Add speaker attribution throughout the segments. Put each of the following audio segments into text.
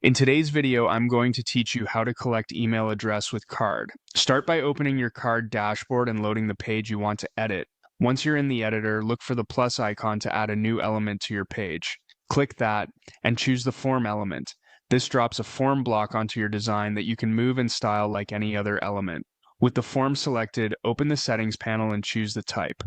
Speaker 1: In today's video, I'm going to teach you how to collect email address with Card. Start by opening your Card dashboard and loading the page you want to edit. Once you're in the editor, look for the plus icon to add a new element to your page. Click that and choose the form element. This drops a form block onto your design that you can move and style like any other element. With the form selected, open the settings panel and choose the type.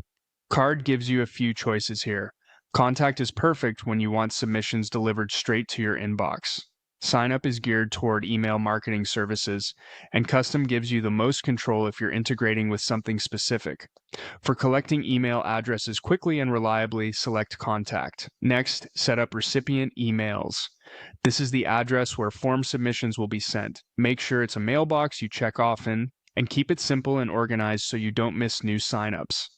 Speaker 1: Card gives you a few choices here. Contact is perfect when you want submissions delivered straight to your inbox. Sign up is geared toward email marketing services, and custom gives you the most control if you're integrating with something specific. For collecting email addresses quickly and reliably, select Contact. Next, set up recipient emails. This is the address where form submissions will be sent. Make sure it's a mailbox you check often, and keep it simple and organized so you don't miss new signups.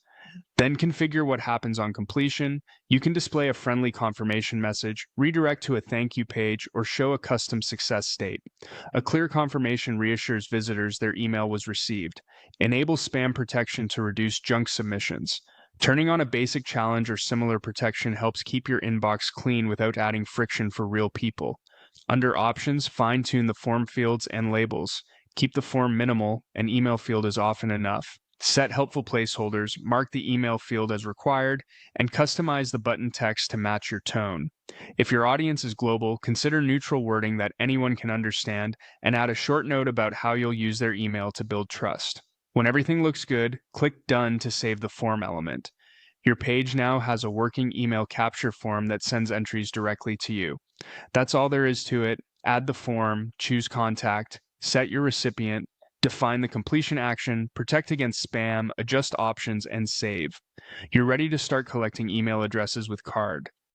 Speaker 1: Then configure what happens on completion. You can display a friendly confirmation message, redirect to a thank you page, or show a custom success state. A clear confirmation reassures visitors their email was received. Enable spam protection to reduce junk submissions. Turning on a basic challenge or similar protection helps keep your inbox clean without adding friction for real people. Under Options, fine-tune the form fields and labels. Keep the form minimal, an email field is often enough. Set helpful placeholders, mark the email field as required, and customize the button text to match your tone. If your audience is global, consider neutral wording that anyone can understand, and add a short note about how you'll use their email to build trust. When everything looks good, click Done to save the form element. Your page now has a working email capture form that sends entries directly to you. That's all there is to it. Add the form, choose Contact, set your recipient, define the completion action, protect against spam, adjust options, and save. You're ready to start collecting email addresses with Card.